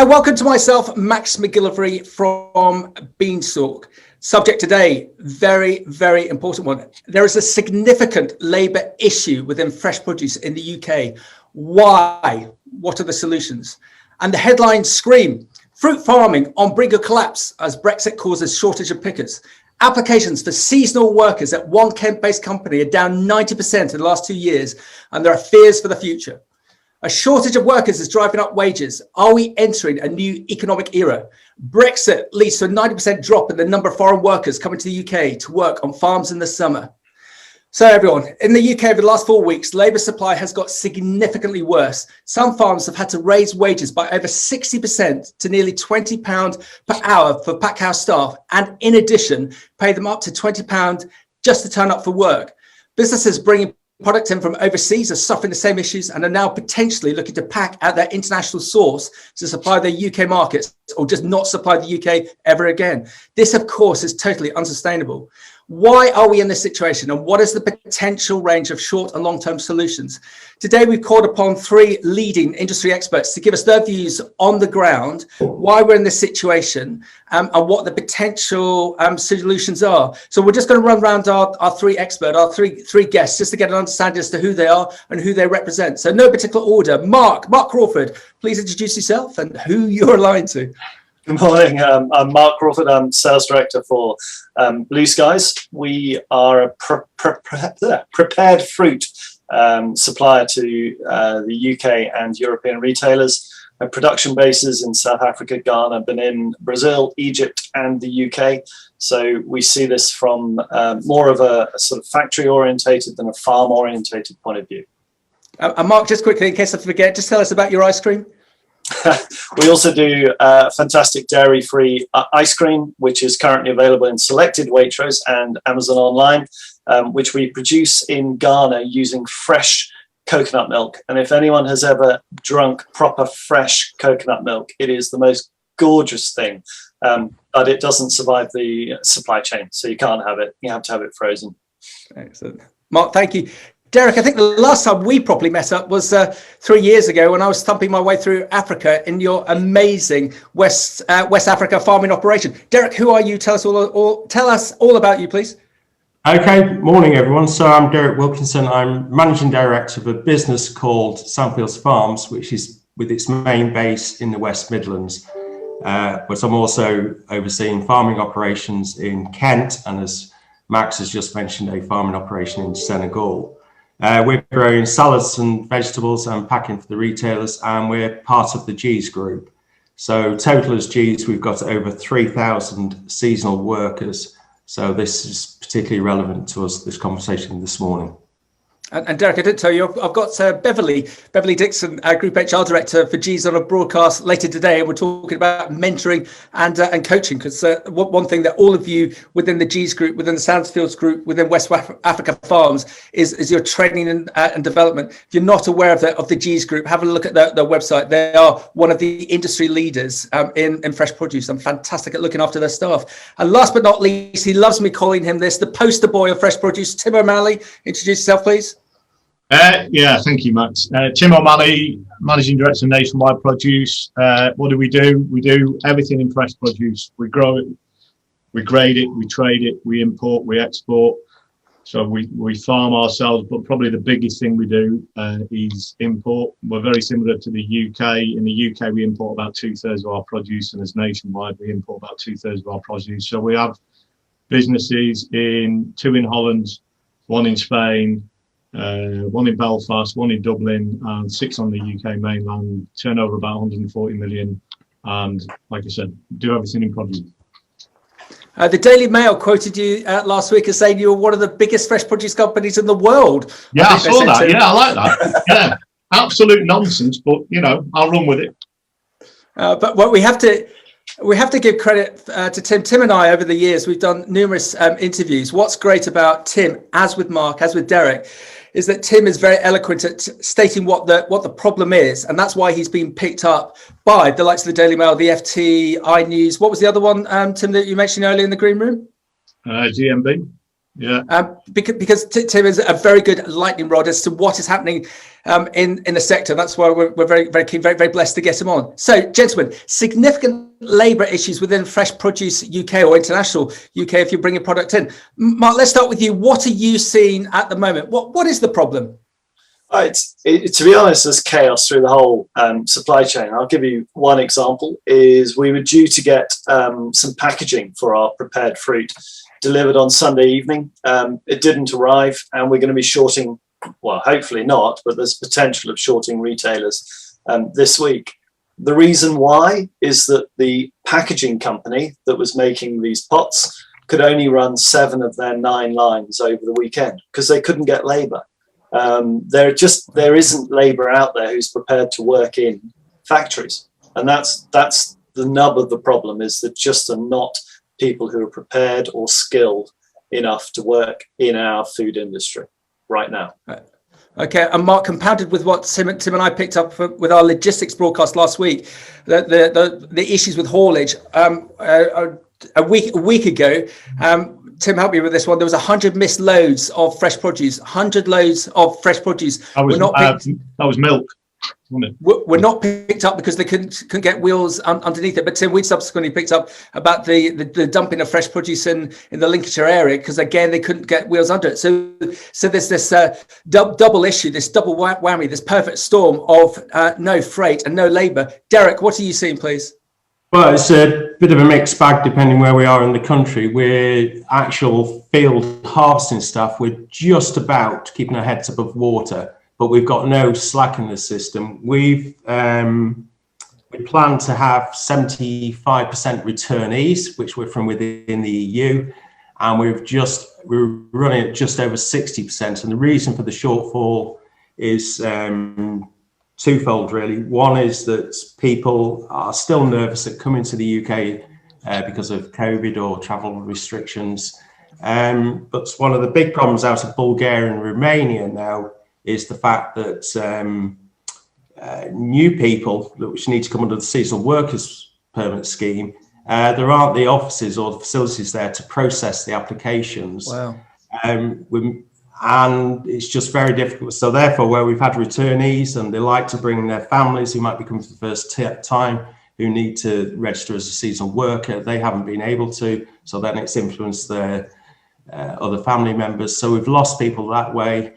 Hello, welcome to myself, Max McGillivray from Beanstalk. Subject today, very, very important one. There is a significant labour issue within fresh produce in the UK. Why? What are the solutions? And the headlines scream, fruit farming on brink of collapse as Brexit causes shortage of pickers. Applications for seasonal workers at one Kent-based company are down 90% in the last 2 years, and there are fears for the future. A shortage of workers is driving up wages. Are we entering a new economic era? Brexit leads to a 90% drop in the number of foreign workers coming to the UK to work on farms in the summer. So everyone, in the UK over the last 4 weeks, labour supply has got significantly worse. Some farms have had to raise wages by over 60% to nearly £20 per hour for packhouse staff, and in addition, pay them up to £20 just to turn up for work. Businesses bringing product in from overseas are suffering the same issues and are now potentially looking to pack at their international source to supply their UK markets, or just not supply the UK ever again. This, of course, is totally unsustainable. Why are we in this situation, and what is the potential range of short and long-term solutions? Today, we've called upon 3 leading industry experts to give us their views on the ground, why we're in this situation, and what the potential solutions are. So we're just going to run around our 3 experts, our three guests, just to get an understanding as to who they are and who they represent. So no particular order. Mark Crawford, please introduce yourself and who you're aligned to. Good morning. I'm Mark Crawford. I'm Sales Director for Blue Skies. We are a prepared fruit supplier to the UK and European retailers. A production bases in South Africa, Ghana, Benin, Brazil, Egypt, and the UK. So we see this from more of a sort of factory orientated than a farm orientated point of view. And Mark, just quickly, in case I forget, just tell us about your ice cream. We also do fantastic dairy-free ice cream, which is currently available in selected Waitrose and Amazon online, which we produce in Ghana using fresh coconut milk. And if anyone has ever drunk proper fresh coconut milk, it is the most gorgeous thing, but it doesn't survive the supply chain, so you can't have it. You have to have it frozen. Excellent. Mark, thank you. Derek, I think the last time we properly met up was 3 years ago when I was thumping my way through Africa in your amazing West Africa farming operation. Derek, who are you? Tell us all about you, please. Okay, morning everyone. So I'm Derek Wilkinson. I'm Managing Director of a business called Sandfields Farms, which is with its main base in the West Midlands. But I'm also overseeing farming operations in Kent, and as Max has just mentioned, a farming operation in Senegal. We're growing salads and vegetables and packing for the retailers, and we're part of the G's group. So total as G's, we've got over 3,000 seasonal workers. So this is particularly relevant to us, this conversation this morning. And Derek, I didn't tell you, I've got Beverly Dixon, our Group HR Director for G's, on a broadcast later today, and we're talking about mentoring and coaching, because one thing that all of you within the G's Group, within the Sandfields Group, within West Africa Farms is your training and development. If you're not aware of the G's Group, have a look at their website. They are one of the industry leaders in fresh produce and fantastic at looking after their staff. And last but not least, he loves me calling him this, the poster boy of fresh produce, Tim O'Malley. Introduce yourself, please. Yeah, thank you, Max. Tim O'Malley, Managing Director of Nationwide Produce. What do? We do everything in fresh produce. We grow it, we grade it, we trade it, we import, we export. So we farm ourselves, but probably the biggest thing we do is import. We're very similar to the UK. In the UK, we import about 2/3 of our produce, and as Nationwide, we import about 2/3 of our produce. So we have businesses 2 in Holland, 1 in Spain, 1 in Belfast, 1 in Dublin, and 6 on the UK mainland, turnover about 140 million, and like I said, do everything in produce. The Daily Mail quoted you last week as saying you were one of the biggest fresh produce companies in the world. Yeah, I saw that. Yeah, I like that. Yeah, absolute nonsense, but I'll run with it. But what we have to give credit to Tim. Tim and I, over the years, we've done numerous interviews. What's great about Tim, as with Mark, as with Derek, is that Tim is very eloquent at stating what the problem is, and that's why he's been picked up by the likes of the Daily Mail, the FT, iNews. What was the other one, Tim, that you mentioned earlier in the green room? GMB. Yeah. Because Tim is a very good lightning rod as to what is happening in the sector. That's why we're very, very keen, very, very blessed to get him on. So, gentlemen, significant labour issues within fresh produce UK or international UK if you're bringing product in. Mark, let's start with you. What are you seeing at the moment? What is the problem? To be honest, there's chaos through the whole supply chain. I'll give you one example. Is we were due to get some packaging for our prepared fruit delivered on Sunday evening. It didn't arrive, and we're going to be shorting, well, hopefully not, but there's potential of shorting retailers this week. The reason why is that the packaging company that was making these pots could only run 7 of their 9 lines over the weekend because they couldn't get labour. There isn't labour out there who's prepared to work in factories, and that's the nub of the problem, is that just are not people who are prepared or skilled enough to work in our food industry right now. Okay, and Mark, compounded with what Tim and I picked up with our logistics broadcast last week, the issues with haulage. A week ago, Tim, help me with this one. There was 100 missed loads of fresh produce. 100 loads of fresh produce. That was milk. Were not picked up because they couldn't get wheels underneath it. But Tim, we subsequently picked up about the dumping of fresh produce in the Lincolnshire area because again they couldn't get wheels under it. So there's this double issue, this double whammy, this perfect storm of no freight and no labour. Derek, what are you seeing, please? Well, it's a bit of a mixed bag depending where we are in the country. We're actual field harvesting stuff. We're just about keeping our heads above water, but we've got no slack in the system. We plan to have 75% returnees, which were from within the EU, and we're running at just over 60%. And the reason for the shortfall is twofold, really. One is that people are still nervous at coming to the UK because of COVID or travel restrictions. But one of the big problems out of Bulgaria and Romania now is the fact that new people which need to come under the seasonal workers permit scheme, there aren't the offices or the facilities there to process the applications. Wow. And it's just very difficult. So therefore, where we've had returnees and they like to bring their families who might be coming for the first time, who need to register as a seasonal worker, they haven't been able to. So then it's influenced their other family members. So we've lost people that way.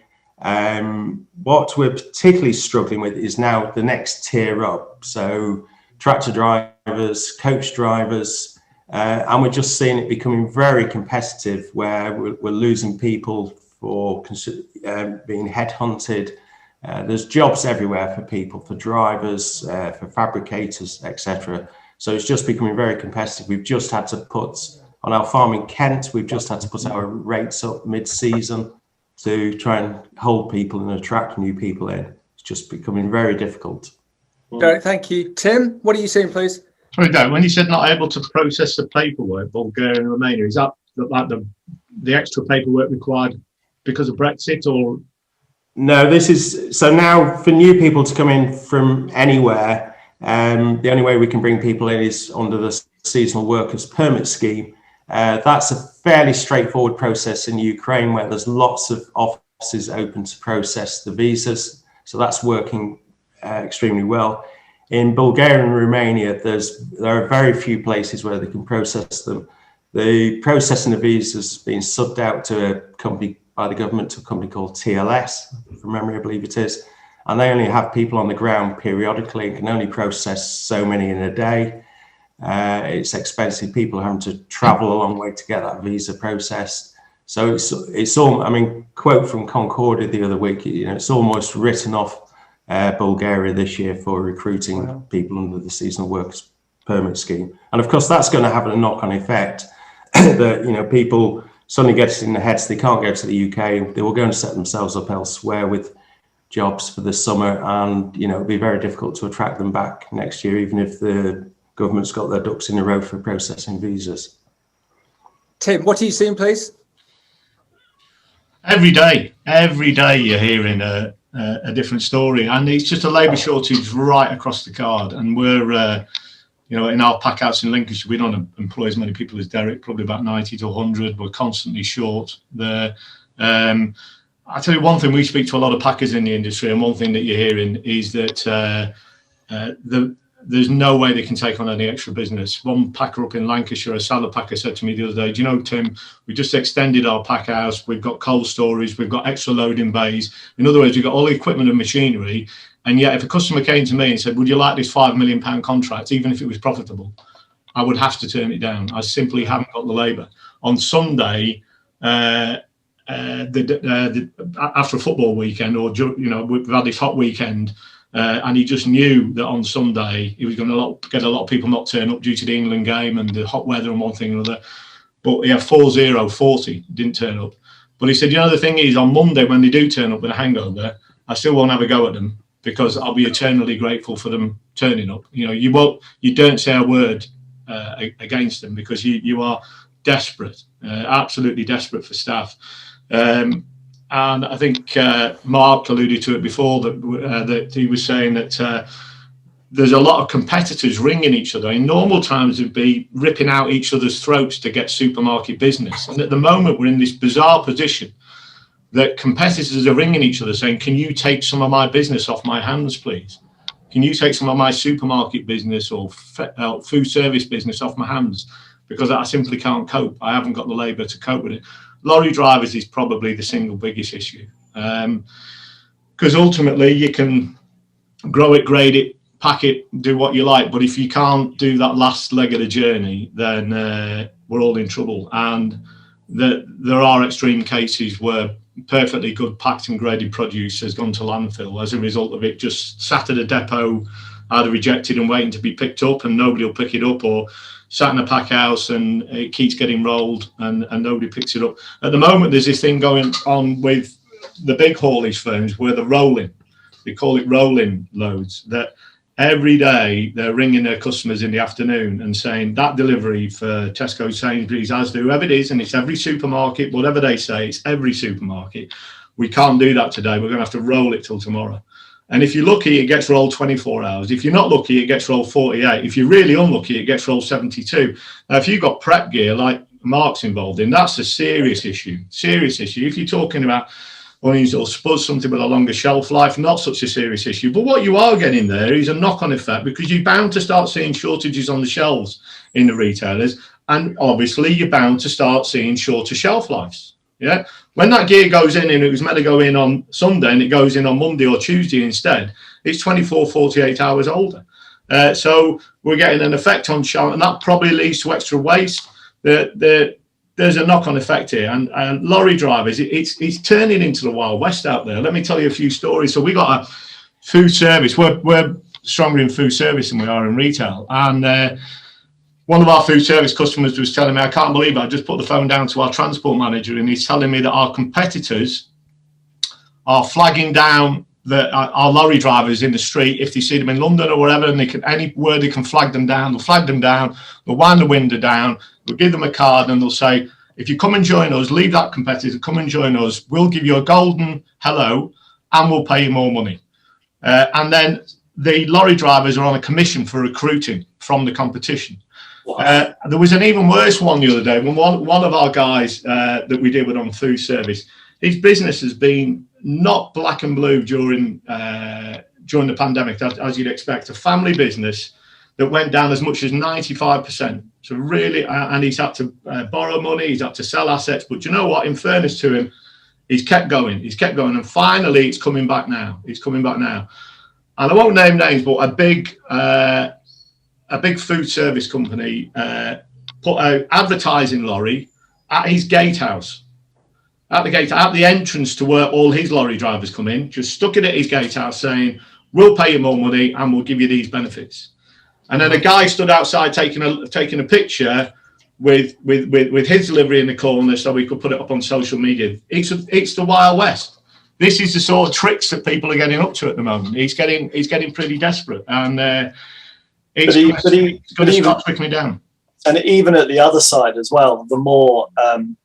What we're particularly struggling with is now the next tier up. So tractor drivers, coach drivers, and we're just seeing it becoming very competitive where we're losing people for being headhunted. There's jobs everywhere for people, for drivers, for fabricators, etc. So it's just becoming very competitive. We've just had to put, on our farm in Kent, we've just had to put our rates up mid-season to try and hold people and attract new people in. It's just becoming very difficult. Derek, thank you. Tim, what are you saying, please? Sorry, Derek, when you said not able to process the paperwork, Bulgaria and Romania, is that like the extra paperwork required because of Brexit, or? No, this is, so now for new people to come in from anywhere, the only way we can bring people in is under the seasonal workers permit scheme. That's a fairly straightforward process in Ukraine where there's lots of offices open to process the visas. So that's working extremely well. In Bulgaria and Romania, there are very few places where they can process them. The processing of visas has been subbed out to a company by the government, to a company called TLS, from memory I believe it is, and they only have people on the ground periodically and can only process so many in a day. It's expensive. People are having to travel a long way to get that visa processed. So it's all, I mean, quote from Concordia the other week, you know, it's almost written off Bulgaria this year for recruiting people under the seasonal workers permit scheme. And of course, that's going to have a knock-on effect that, you know, people suddenly get it in their heads they can't go to the UK. They will go and set themselves up elsewhere with jobs for the summer, and you know it'll be very difficult to attract them back next year, even if the government's got their ducks in a row for processing visas. Tim, what are you seeing, please? Every day you're hearing a different story, and it's just a labour shortage right across the card. And we're You know, in our packhouse in Lincolnshire, we don't employ as many people as Derek, probably about 90 to 100. We're constantly short there. I tell you one thing, we speak to a lot of packers in the industry, and one thing that you're hearing is that there's no way they can take on any extra business. One packer up in Lancashire, a salad packer, said to me the other day, do you know, Tim, we just extended our packhouse, we've got cold storage, we've got extra loading bays. In other words, we've got all the equipment and machinery. And yet if a customer came to me and said, would you like this £5 million contract, even if it was profitable, I would have to turn it down. I simply haven't got the labour. On Sunday, after a football weekend, or, you know, we've had this hot weekend, and he just knew that on Sunday he was going to get a lot of people not turn up due to the England game and the hot weather and one thing or another. But he had 40 didn't turn up. But he said, you know, the thing is, on Monday when they do turn up with a hangover, I still won't have a go at them, because I'll be eternally grateful for them turning up. You know, you don't say a word against them, because you are desperate, absolutely desperate for staff. And I think Mark alluded to it before, that he was saying that there's a lot of competitors ringing each other. In normal times, it'd be ripping out each other's throats to get supermarket business. And at the moment, we're in this bizarre position that competitors are ringing each other saying, can you take some of my business off my hands, please? Can you take some of my supermarket business or food service business off my hands? Because I simply can't cope. I haven't got the labour to cope with it. Lorry drivers is probably the single biggest issue. Because ultimately you can grow it, grade it, pack it, do what you like. But if you can't do that last leg of the journey, then we're all in trouble. And there are extreme cases where perfectly good packed and graded produce has gone to landfill as a result of it just sat at a depot, either rejected and waiting to be picked up and nobody will pick it up, or sat in a pack house and it keeps getting rolled and nobody picks it up. At the moment, there's this thing going on with the big haulage firms where they're rolling. They call it rolling loads, that every day they're ringing their customers in the afternoon and saying that delivery for Tesco, Sainsbury's, Asda, whoever it is, and it's every supermarket, whatever they say, it's every supermarket. We can't do that today. We're going to have to roll it till tomorrow. And if you're lucky, it gets rolled 24 hours. If you're not lucky, it gets rolled 48. If you're really unlucky, it gets rolled 72. Now, if you've got prep gear like Mark's involved in, that's a serious issue. Serious issue. If you're talking about onions or spuds, something with a longer shelf life, not such a serious issue. But what you are getting there is a knock-on effect, because you're bound to start seeing shortages on the shelves in the retailers, and obviously you're bound to start seeing shorter shelf lives. Yeah, when that gear goes in and it was meant to go in on Sunday and it goes in on Monday or Tuesday instead, it's 24, 48 hours older. So we're getting an effect on shelf, and that probably leads to extra waste. There's a knock-on effect here, and lorry drivers, it's turning into the Wild West out there. Let me tell you a few stories. So we got a food service. We're stronger in food service than we are in retail. And one of our food service customers was telling me, I can't believe it, I just put the phone down to our transport manager, and he's telling me that our competitors are flagging down our lorry drivers in the street if they see them in London or wherever, and anywhere they can flag them down, they'll flag them down, they'll wind the window down, we'll give them a card, and they'll say, if you come and join us, leave that competitor, come and join us, we'll give you a golden hello and we'll pay you more money. And then the lorry drivers are on a commission for recruiting from the competition. Wow. There was an even worse one the other day when one of our guys that we deal with on food service, his business has been not black and blue during the pandemic, as you'd expect. A family business that went down as much as 95%. So really, and he's had to borrow money, he's had to sell assets. But you know what? In fairness to him, he's kept going. And finally, it's coming back now. And I won't name names, but a big food service company put an advertising lorry at his gatehouse. At the entrance to where all his lorry drivers come in, just stuck it at his gatehouse saying, we'll pay you more money and we'll give you these benefits. And then a guy stood outside taking a picture with his delivery in the corner so we could put it up on social media. It's the Wild West. This is the sort of tricks that people are getting up to at the moment. He's getting pretty desperate, and it's going to start trickling down. And even at the other side as well, the more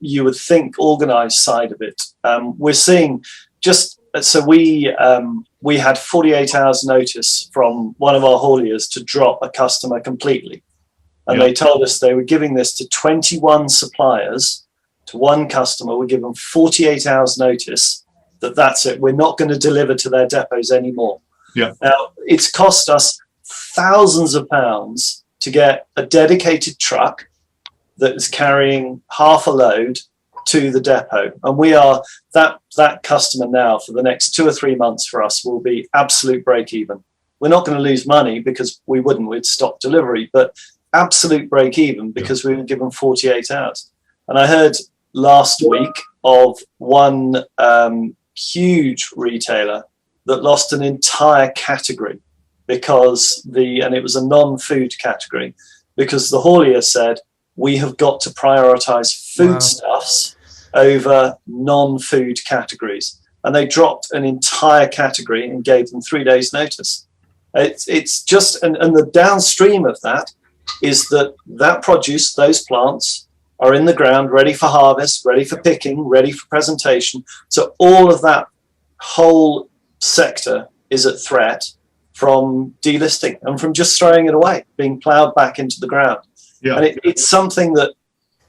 you would think organised side of it, we're seeing just so we we had 48 hours notice from one of our hauliers to drop a customer completely. And they told us they were giving this to 21 suppliers, to one customer. We give them 48 hours notice that's it. We're not going to deliver to their depots anymore. Yeah. Now, it's cost us thousands of pounds to get a dedicated truck that is carrying half a load to the depot. And we are, that customer now for the next 2 or 3 months for us will be absolute break even. We're not going to lose money because we'd stop delivery, but absolute break even because we were given 48 hours. And I heard last week of one huge retailer that lost an entire category because and it was a non-food category, because the haulier said, we have got to prioritize foodstuffs over non-food categories. And they dropped an entire category and gave them 3 days notice. It's just, and the downstream of that is that produce, those plants are in the ground, ready for harvest, ready for picking, ready for presentation. So all of that whole sector is at threat from delisting and from just throwing it away, being ploughed back into the ground. Yeah. And it's something that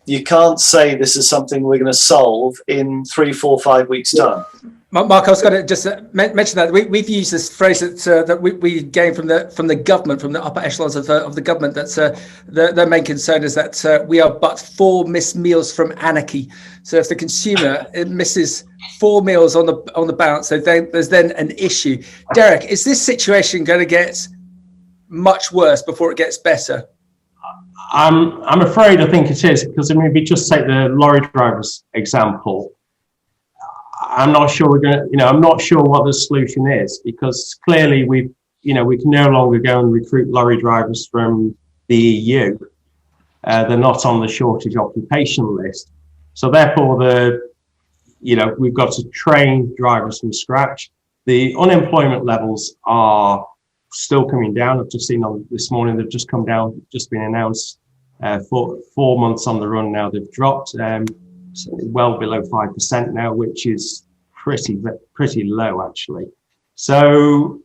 you can't say this is something we're going to solve in 3, 4, 5 weeks' time. Mark, I was going to just mention that we've used this phrase that we gained from the government, from the upper echelons of the government. That's their main concern is that we are but 4 missed meals from anarchy. So if the consumer misses 4 meals on the bounce, so there's then an issue. Derek, is this situation going to get much worse before it gets better? I'm afraid I think it is, because if we just take the lorry drivers example, I'm not sure I'm not sure what the solution is, because clearly we can no longer go and recruit lorry drivers from the EU. They're not on the shortage occupation list. So therefore we've got to train drivers from scratch. The unemployment levels are still coming down. I've just seen this morning, they've just come down, just been announced for 4 months on the run now. They've dropped well below 5% now, which is pretty low actually. So,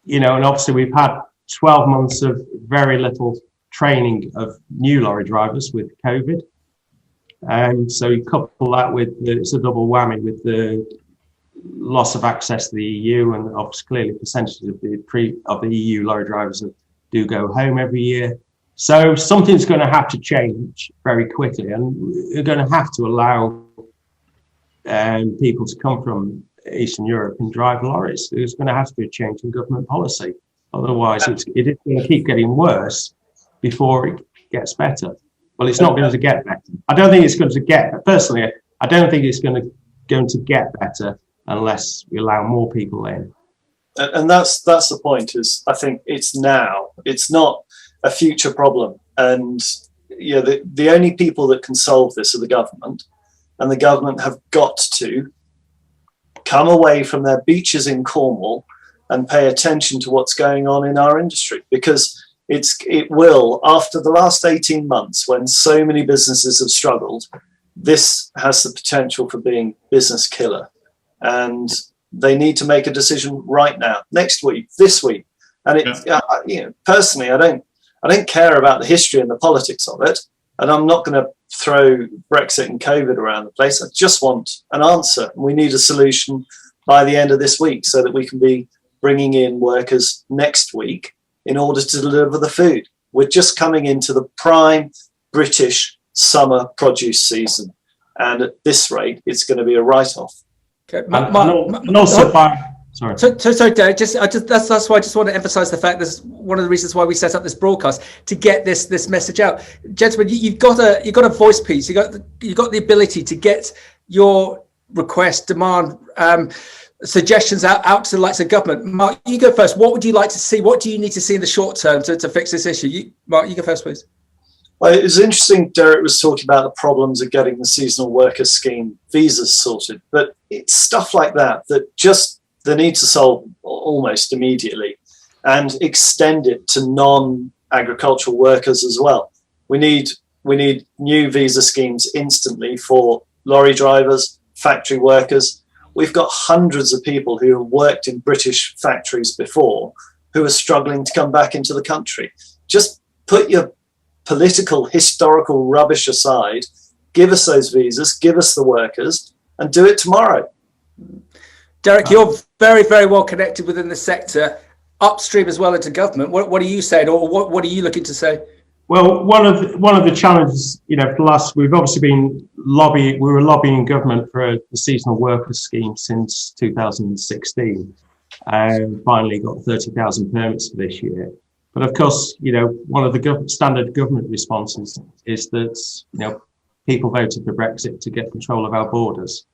and obviously we've had 12 months of very little training of new lorry drivers with COVID. So you couple that with it's a double whammy with the loss of access to the EU, and obviously clearly percentages of the EU lorry drivers do go home every year. So something's going to have to change very quickly, and we're going to have to allow people to come from Eastern Europe and drive lorries. There's going to have to be a change in government policy. Otherwise, it is going to keep getting worse before it gets better. Well, it's not going to get better. I don't think it's going to get, personally, I don't think it's going to get better unless we allow more people in. And that's the point, is I think it's now. It's not a future problem. And the only people that can solve this are the government. And the government have got to come away from their beaches in Cornwall and pay attention to what's going on in our industry, because it will, after the last 18 months when so many businesses have struggled, this has the potential for being business killer. And they need to make a decision right now, next week, this week. And personally, I don't care about the history and the politics of it. And I'm not going to throw Brexit and COVID around the place. I just want an answer. We need a solution by the end of this week so that we can be bringing in workers next week in order to deliver the food. We're just coming into the prime British summer produce season. And at this rate, it's going to be a write-off. Okay. Sorry. So Derek, that's why I just want to emphasise the fact that's one of the reasons why we set up this broadcast, to get this message out. Gentlemen, you've got a voice piece. You've got the ability to get your request, demand, suggestions out to the likes of government. Mark, you go first. What would you like to see? What do you need to see in the short term to fix this issue? Mark, you go first, please. Well, it was interesting, Derek was talking about the problems of getting the seasonal worker scheme visas sorted, but it's stuff like that just they need to solve almost immediately, and extend it to non-agricultural workers as well. We need new visa schemes instantly for lorry drivers, factory workers. we've got hundreds of people who have worked in British factories before who are struggling to come back into the country. Just put your political, historical rubbish aside, give us those visas, give us the workers, and do it tomorrow. Derek, you're very, very well connected within the sector, upstream as well into government. What are you saying, or what are you looking to say? Well, one of the challenges, for us, we've obviously been we were lobbying government for the seasonal worker scheme since 2016, and finally got 30,000 permits for this year. But of course, one of the standard government responses is that, people voted for Brexit to get control of our borders.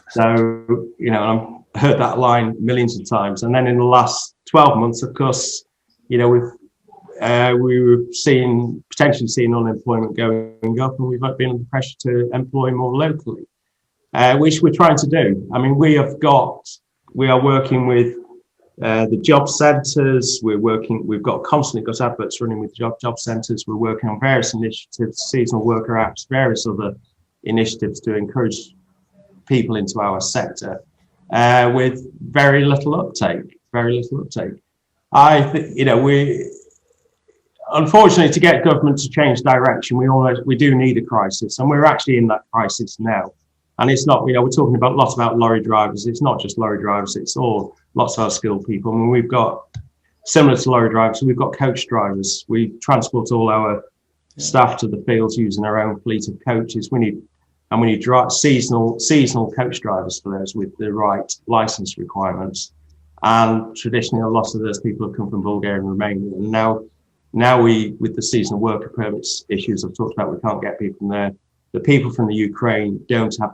So, I've heard that line millions of times. And then in the last 12 months, of course, we were potentially seeing unemployment going up, and we've been under pressure to employ more locally, which we're trying to do. I mean, we are working with the job centres. We've constantly got adverts running with job centres. We're working on various initiatives, seasonal worker apps, various other initiatives to encourage people into our sector, with very little uptake. I think, unfortunately, to get government to change direction, we do need a crisis, and we're actually in that crisis now. And it's not, we're talking lots about lorry drivers. It's not just lorry drivers, it's lots of our skilled people. I mean, we've got, similar to lorry drivers, we've got coach drivers. We transport all our staff to the fields using our own fleet of coaches. We need seasonal coach drivers for those with the right license requirements. And traditionally, a lot of those people have come from Bulgaria and Romania. And now we, with the seasonal worker permits issues I've talked about, we can't get people from there. The people from the Ukraine don't have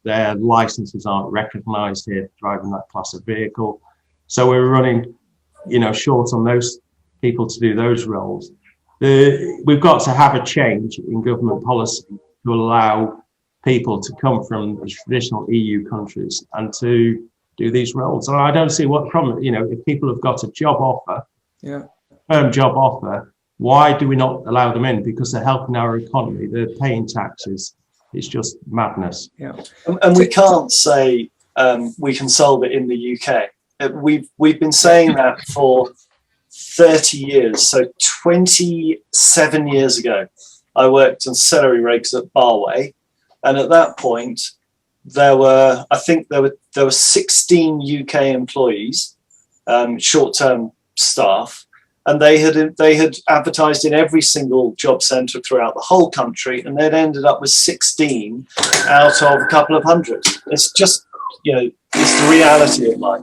their licenses aren't recognised here driving that class of vehicle. So we're running, short on those people to do those roles. We've got to have a change in government policy to allow people to come from the traditional EU countries and to do these roles. And I don't see what problem, if people have got a job offer, firm job offer, why do we not allow them in? Because they're helping our economy, they're paying taxes. It's just madness. Yeah. And we can't say we can solve it in the UK. We've been saying that for 30 years. So 27 years ago, I worked on celery rigs at Barway. And at that point, there were 16 UK employees, short-term staff, and they had advertised in every single job centre throughout the whole country, and they'd ended up with 16 out of a couple of hundred. It's just, it's the reality of life.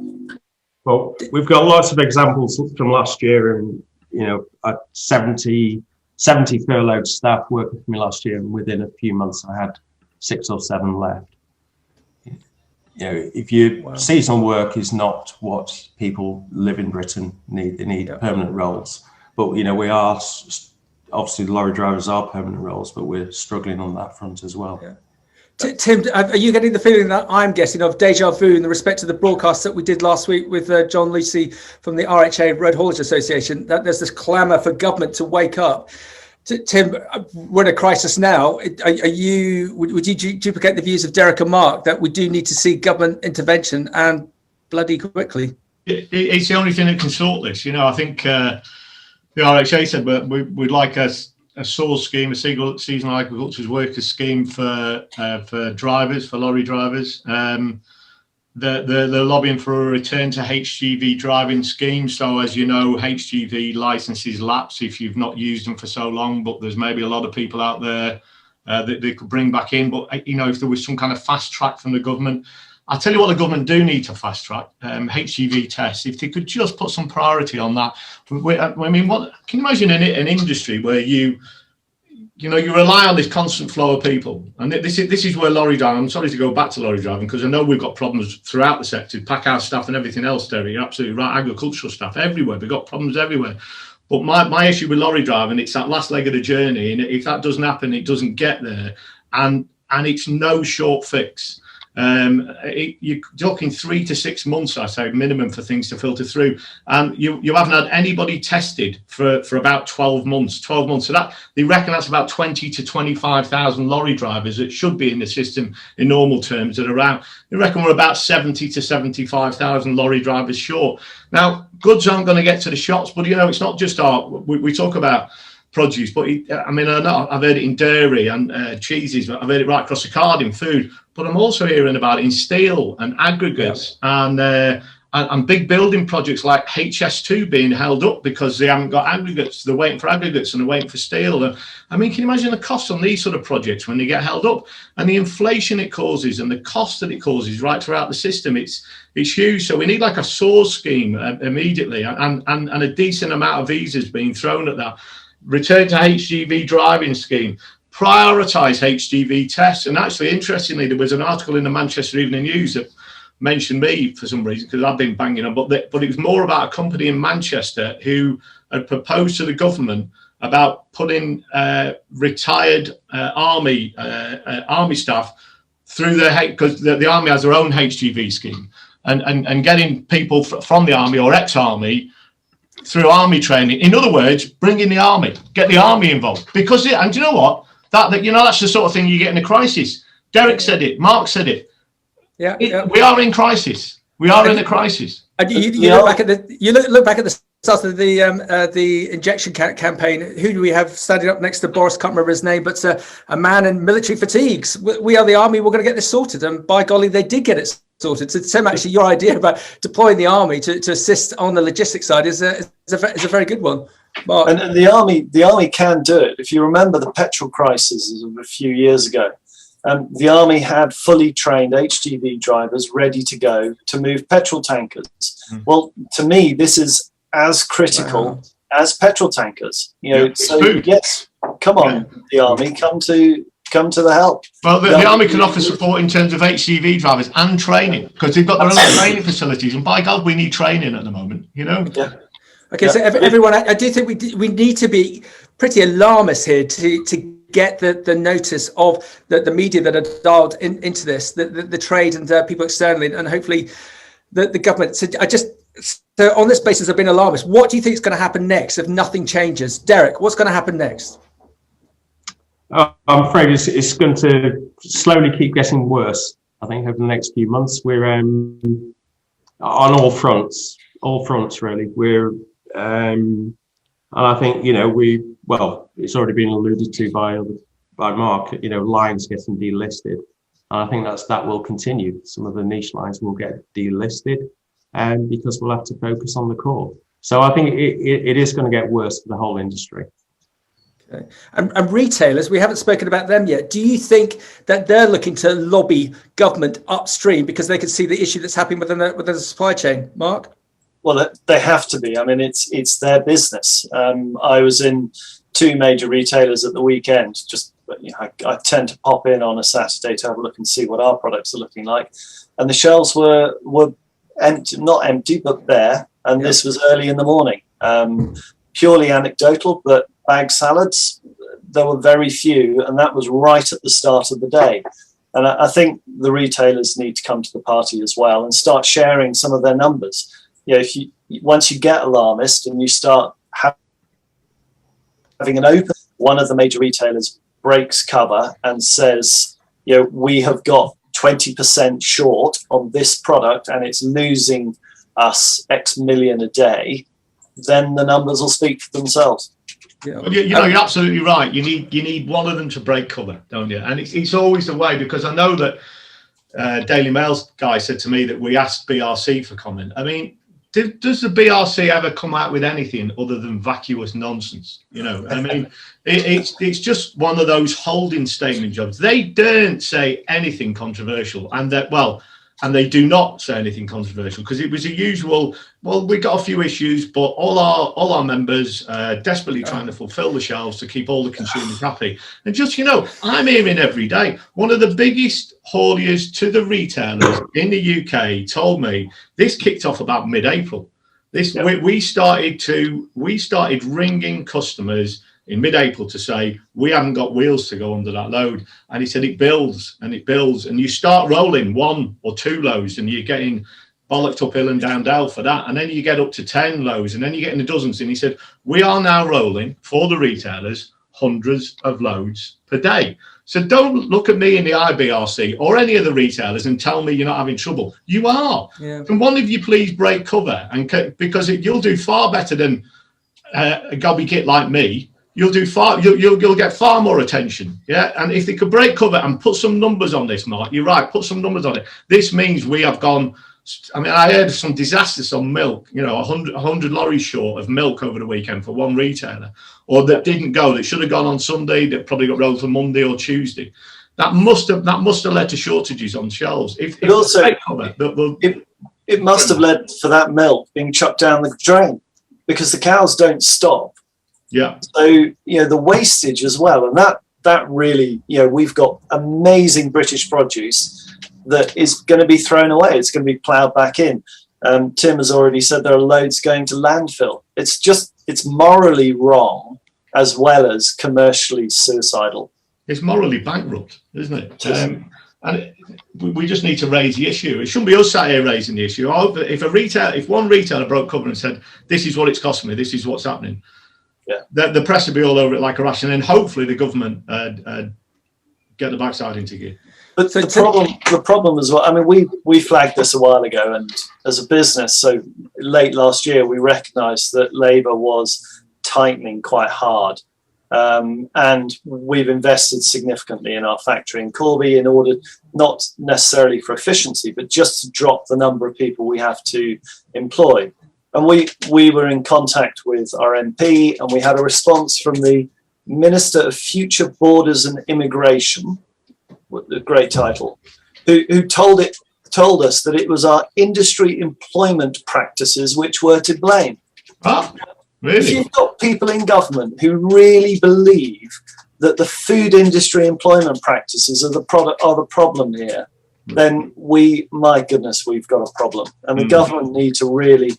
Well, we've got lots of examples from last year, and 70 furloughed staff working for me last year, and within a few months I had 6 or 7 left. Seasonal work is not what people live in Britain need. They need permanent roles. But, we are, obviously the lorry drivers are permanent roles, but we're struggling on that front as well. Yeah. Tim, are you getting the feeling that I'm getting of deja vu in the respect to the broadcast that we did last week with John Lucy from the RHA Road Haulage Association, that there's this clamour for government to wake up? Tim, we're in a crisis now. Would you duplicate the views of Derek and Mark that we do need to see government intervention, and bloody quickly? It's the only thing that can sort this. I think the RHA said we'd like a SOAR scheme, a seasonal agriculture workers scheme for drivers, for lorry drivers. They're lobbying for a return to HGV driving scheme. So as you know, HGV licenses lapse if you've not used them for so long, but there's maybe a lot of people out there that they could bring back in. But, if there was some kind of fast track from the government, I'll tell you what the government do need to fast track, HGV tests. If they could just put some priority on that. I mean, what can you imagine an industry where you rely on this constant flow of people, and this is where lorry driving. I'm sorry to go back to lorry driving because I know we've got problems throughout the sector, packhouse staff and everything else. Derek, you're absolutely right. Agricultural staff everywhere. We've got problems everywhere. But my issue with lorry driving, it's that last leg of the journey, and if that doesn't happen, it doesn't get there, and it's no short fix. You're talking 3 to 6 months, I say, minimum for things to filter through. And you haven't had anybody tested for about 12 months. 12 months. So that they reckon that's about 20 to 25,000 lorry drivers that should be in the system in normal terms. That are around. They reckon we're about 70 to 75,000 lorry drivers short. Now, goods aren't going to get to the shops, but it's not just we talk about produce, but I know I've heard it in dairy and cheeses, but I've heard it right across the card in food. But I'm also hearing about it in steel and aggregates and big building projects like HS2 being held up because they haven't got aggregates. They're waiting for aggregates and they're waiting for steel. And, can you imagine the cost on these sort of projects when they get held up and the inflation it causes and the cost that it causes right throughout the system? It's huge. So we need like a SOARS scheme immediately and a decent amount of visas being thrown at that. Return to HGV driving scheme. Prioritise HGV tests. And actually, interestingly, there was an article in the Manchester Evening News that mentioned me for some reason because I've been banging on, but it was more about a company in Manchester who had proposed to the government about putting retired army staff through because the army has their own HGV scheme and getting people from the army or ex-army through army training. In other words, bring in the army, get the army involved and do you know what? That's the sort of thing you get in a crisis. Derek said it. Mark said it. We are in crisis. We are in a crisis. And you look back at the start of the injection campaign. Who do we have standing up next to Boris? Can't remember his name, but a man in military fatigues. We are the army. We're going to get this sorted, and by golly, they did get it sorted. So Tim, actually, your idea about deploying the army to assist on the logistics side is a very good one. Mark. And the army can do it. If you remember the petrol crisis of a few years ago, the army had fully trained HGV drivers ready to go to move petrol tankers. Well, to me, this is as critical as petrol tankers. Yes, come on, the army, come to the help. Well, the army can offer support in terms of HGV drivers and training because they've got their own training facilities. And by God, we need training at the moment. Yeah. Okay, so everyone, I do think we need to be pretty alarmist here to get the notice of the media that are dialed into this, the trade and people externally, and hopefully the government. So on this basis, I've been alarmist. What do you think is going to happen next if nothing changes? Derek, what's going to happen next? I'm afraid it's going to slowly keep getting worse. I think over the next few months, we're on all fronts really. We're and I think it's already been alluded to by Mark. Lines getting delisted, and I think that will continue. Some of the niche lines will get delisted, because we'll have to focus on the core. So I think it is going to get worse for the whole industry. Okay. And retailers, we haven't spoken about them yet. Do you think that they're looking to lobby government upstream because they can see the issue that's happening within the supply chain? Mark? Well, they have to be. I mean, it's their business. I was in 2 major retailers at the weekend. I tend to pop in on a Saturday to have a look and see what our products are looking like. And the shelves were empty, not empty, but bare. And this was early in the morning. Purely anecdotal, but bag salads, there were very few. And that was right at the start of the day. And I think the retailers need to come to the party as well and start sharing some of their numbers. Once you get alarmist and you start having an open, one of the major retailers breaks cover and says, we have got 20% short on this product and it's losing us X million a day, then the numbers will speak for themselves. Well, you're absolutely right. You need one of them to break cover, don't you? And it's always the way, because I know that Daily Mail's guy said to me that we asked BRC for comment. I mean, does the BRC ever come out with anything other than vacuous nonsense? I mean, it's just one of those holding statement jobs. They don't say anything controversial, and they do not say anything controversial because it was a usual. Well, we got a few issues, but all our members desperately trying to fulfil the shelves to keep all the consumers happy. And I'm hearing every day. One of the biggest hauliers to the retailers in the UK told me this kicked off about mid-April. We started ringing customers in mid-April to say, we haven't got wheels to go under that load. And he said, it builds and it builds. And you start rolling 1 or 2 loads and you're getting bollocked uphill and down dale for that. And then you get up to 10 loads and then you get in the dozens. And he said, we are now rolling for the retailers hundreds of loads per day. So don't look at me in the IBRC or any of the retailers and tell me you're not having trouble. You are. Yeah. Can one of you please break cover? And because you'll do far better than a gobby kit like me. You'll do far. You'll get far more attention. Yeah. And if they could break cover and put some numbers on this, Mark, you're right. Put some numbers on it. This means we have gone. I mean, I heard some disasters on milk, 100 lorries short of milk over the weekend for one retailer, or that didn't go, that should have gone on Sunday, that probably got rolled for Monday or Tuesday. That must have led to shortages on shelves. It must have led for that milk being chucked down the drain because the cows don't stop. Yeah. So, the wastage as well. And that really, we've got amazing British produce that is going to be thrown away. It's going to be ploughed back in. Tim has already said there are loads going to landfill. It's morally wrong as well as commercially suicidal. It's morally bankrupt, isn't it? And we just need to raise the issue. It shouldn't be us sat here raising the issue. If one retailer broke cover and said, this is what it's costing me, this is what's happening, the press would be all over it like a rash. And then hopefully the government get the backside into gear. But the problem as well, I mean, we flagged this a while ago, and as a business, so late last year, we recognised that Labour was tightening quite hard. And we've invested significantly in our factory in Corby in order, not necessarily for efficiency, but just to drop the number of people we have to employ. And we were in contact with our MP, and we had a response from the Minister of Future Borders and Immigration, a great title, who told us that it was our industry employment practices which were to blame. Ah, really? If you've got people in government who really believe that the food industry employment practices are the problem here, then my goodness, we've got a problem. And the government need to really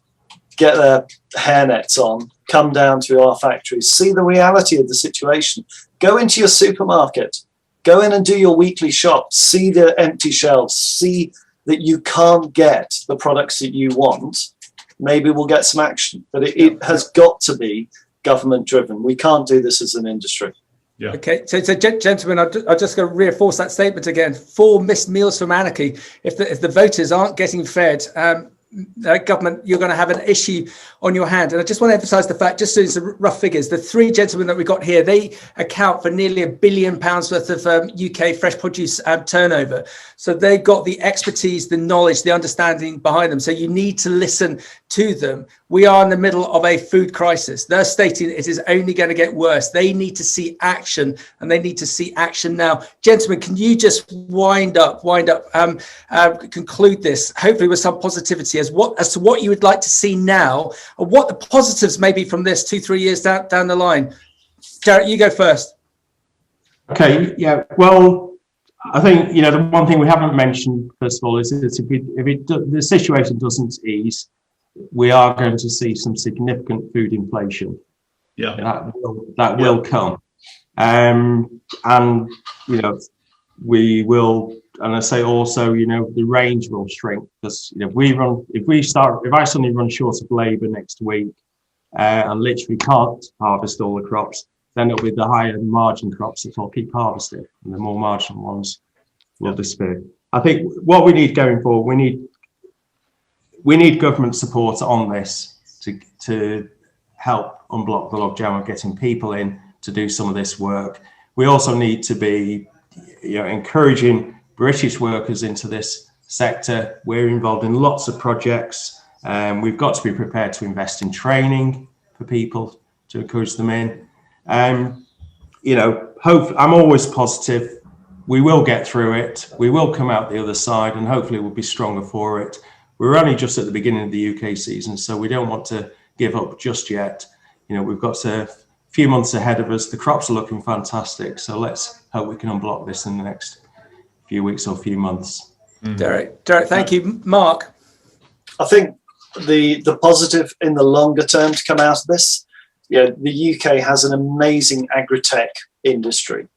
get their hairnets on, come down to our factories, see the reality of the situation, go into your supermarket, go in and do your weekly shop, see the empty shelves, see that you can't get the products that you want. Maybe we'll get some action, but it has got to be government driven. We can't do this as an industry. Yeah. Okay, so gentlemen, I'm just going to reinforce that statement again. 4 missed meals from anarchy. If the voters aren't getting fed, government, you're going to have an issue on your hand. And I just want to emphasize the fact, just doing some rough figures, the 3 gentlemen that we got here, they account for nearly £1 billion worth of UK fresh produce turnover. So they've got the expertise, the knowledge, the understanding behind them. So you need to listen to them. We are in the middle of a food crisis. They're stating it is only going to get worse. They need to see action, and they need to see action now. Gentlemen, can you just conclude this, hopefully with some positivity as to what you would like to see now, or what the positives may be from this 2-3 years down the line? Derek, you go first. Okay, yeah, well, I think, the one thing we haven't mentioned, first of all, is if the situation doesn't ease, we are going to see some significant food inflation. Yeah, that will come, and we will. And I say also, the range will shrink because if I suddenly run short of labour next week and literally can't harvest all the crops, then it'll be the higher margin crops that I'll keep harvesting, and the more marginal ones will disappear. I think what we need going forward, we need government support on this to help unblock the logjam of getting people in to do some of this work. We also need to be encouraging British workers into this sector. We're involved in lots of projects, and we've got to be prepared to invest in training for people to encourage them in. Hopefully, I'm always positive. We will get through it. We will come out the other side, and hopefully we'll be stronger for it. We're only just at the beginning of the UK season, so we don't want to give up just yet. We've got a few months ahead of us. The crops are looking fantastic, so let's hope we can unblock this in the next few weeks or few months. Derek, thank you. Mark? I think the positive in the longer term to come out of this the UK has an amazing agri-tech industry,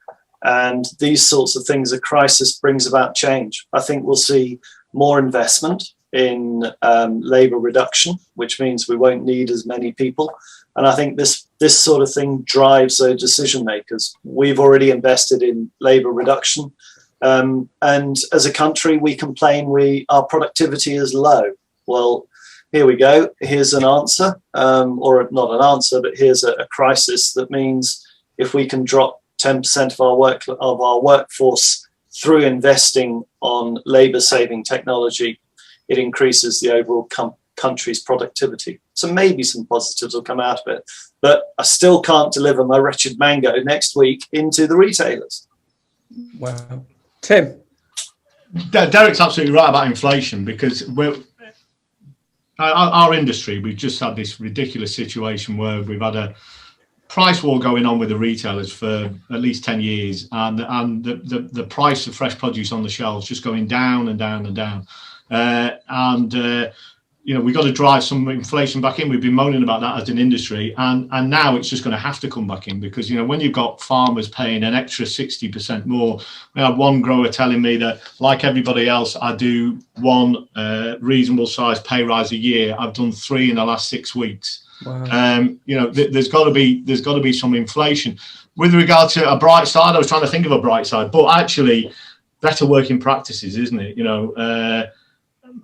and these sorts of things, a crisis brings about change. I think we'll see more investment in labour reduction, which means we won't need as many people. And I think this sort of thing drives those decision makers. We've already invested in labour reduction, and as a country, we complain our productivity is low. Well, here we go. Here's an answer, or not an answer, but here's a crisis that means if we can drop 10% of our workforce through investing on labour-saving technology, it increases the overall country's productivity. So maybe some positives will come out of it. But I still can't deliver my wretched mango next week into the retailers. Wow. Tim? Derek's absolutely right about inflation, because our industry, we've just had this ridiculous situation where we've had a price war going on with the retailers for at least 10 years, and the price of fresh produce on the shelves just going down and down and down. We've got to drive some inflation back in. We've been moaning about that as an industry, and now it's just going to have to come back in, because when you've got farmers paying an extra 60% more. We had one grower telling me that, like everybody else, I do one reasonable sized pay rise a year. I've done 3 in the last 6 weeks. Wow. There's got to be some inflation. With regard to a bright side, I was trying to think of a bright side, but actually better working practices, isn't it?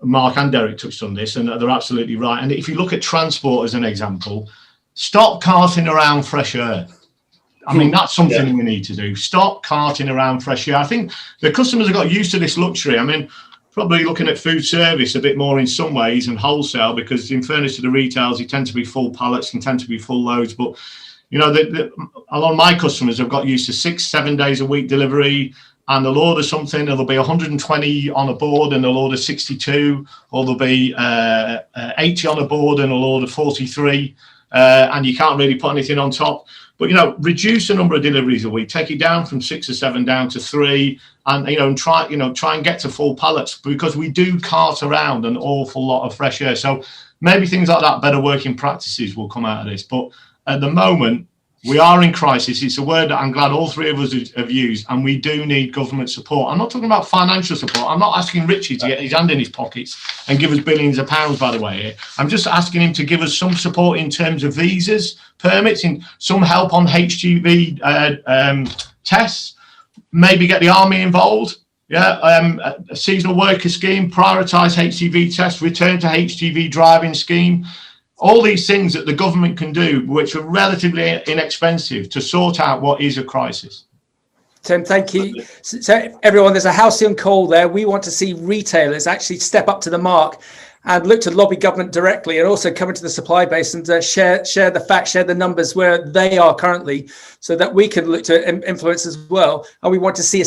Mark and Derek touched on this, and they're absolutely right. And if you look at transport as an example, stop carting around fresh air. I mean, that's something we need to do. Stop carting around fresh air. I think the customers have got used to this luxury. I mean, probably looking at food service a bit more in some ways and wholesale, because in fairness to the retailers, they tend to be full pallets and tend to be full loads. But, a lot of my customers have got used to 6-7 days a week delivery, and they'll order something, and there'll be 120 on a board, and they'll order 62, or there'll be 80 on a board, and they'll order 43, and you can't really put anything on top. But reduce the number of deliveries a week, take it down from 6 or 7 down to 3, and try and get to full pallets, because we do cart around an awful lot of fresh air. So maybe things like that, better working practices, will come out of this. But at the moment, we are in crisis. It's a word that I'm glad all three of us have used, and we do need government support. I'm not talking about financial support. I'm not asking Richie to get his hand in his pockets and give us billions of pounds, by the way. I'm just asking him to give us some support in terms of visas, permits, and some help on HGV tests, maybe get the army involved. A seasonal worker scheme, prioritise HGV tests, return to HGV driving scheme. All these things that the government can do, which are relatively inexpensive, to sort out what is a crisis. Tim, thank you. So everyone, there's a halcyon call there. We want to see retailers actually step up to the mark and look to lobby government directly, and also come into the supply base and share the facts, share the numbers where they are currently, so that we can look to influence as well. And we want to see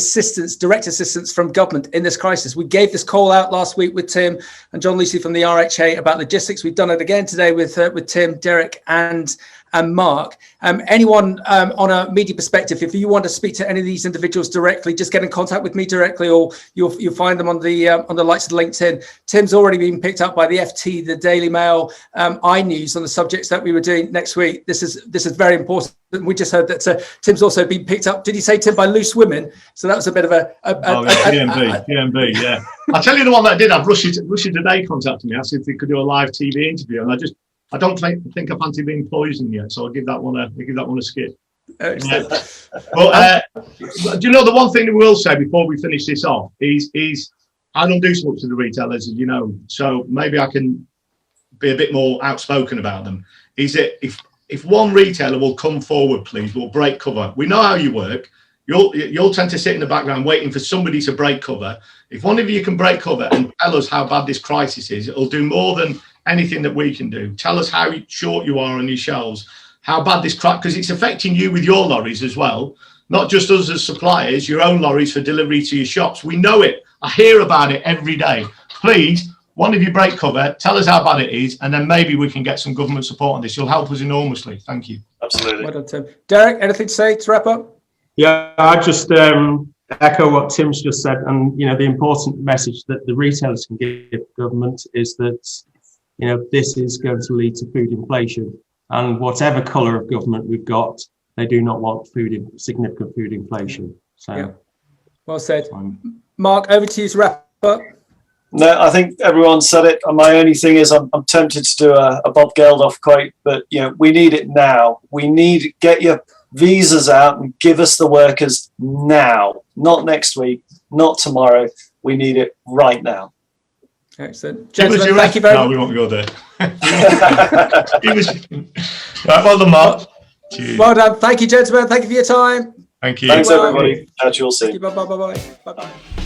direct assistance from government in this crisis. We gave this call out last week with Tim and John Lucy from the RHA about logistics. We've done it again today with Tim, Derek, and Mark. Anyone on a media perspective, if you want to speak to any of these individuals directly, just get in contact with me directly, or you'll find them on the likes of LinkedIn. Tim's already been picked up by the FT, the Daily Mail, iNews on the subjects that we were doing next week. This is very important. We just heard that Tim's also been picked up. Did you say, Tim, by loose women? So that was a bit of DMB, yeah. I'll tell you the one that I did have. Russia Today contacted me, asked if they could do a live TV interview, and I don't think I fancy being poisoned yet, so I'll give that one a skip. But do you know, the one thing that we will say before we finish this off is I don't do so much to the retailers, as you know, so maybe I can be a bit more outspoken about them. Is that if one retailer will come forward, please, we'll break cover. We know how you work. You'll tend to sit in the background waiting for somebody to break cover. If one of you can break cover and tell us how bad this crisis is, it'll do more than anything that we can do. Tell us how short you are on your shelves, how bad this crap, because it's affecting you with your lorries as well, not just us as suppliers, your own lorries for delivery to your shops. We know it. I hear about it every day. Please, one of you break cover, tell us how bad it is, and then maybe we can get some government support on this. You'll help us enormously. Thank you. Absolutely. Well done, Tim. Derek, anything to say to wrap up? Yeah, I just echo what Tim's just said, and the important message that the retailers can give government is that this is going to lead to food inflation. and whatever colour of government we've got, they do not want significant food inflation. So, yeah. Well said. Mark, over to you to wrap up. No, I think everyone said it. And my only thing is I'm tempted to do a Bob Geldof quote, but we need it now. We need get your visas out and give us the workers now, not next week, not tomorrow. We need it right now. Excellent. Gentlemen, thank you very much. No, we won't go there. Right, well done, Mark. Cheers. Well done. Thank you, gentlemen. Thank you for your time. Thank you. Thanks, everybody. Catch you all soon. Thank you. Bye-bye.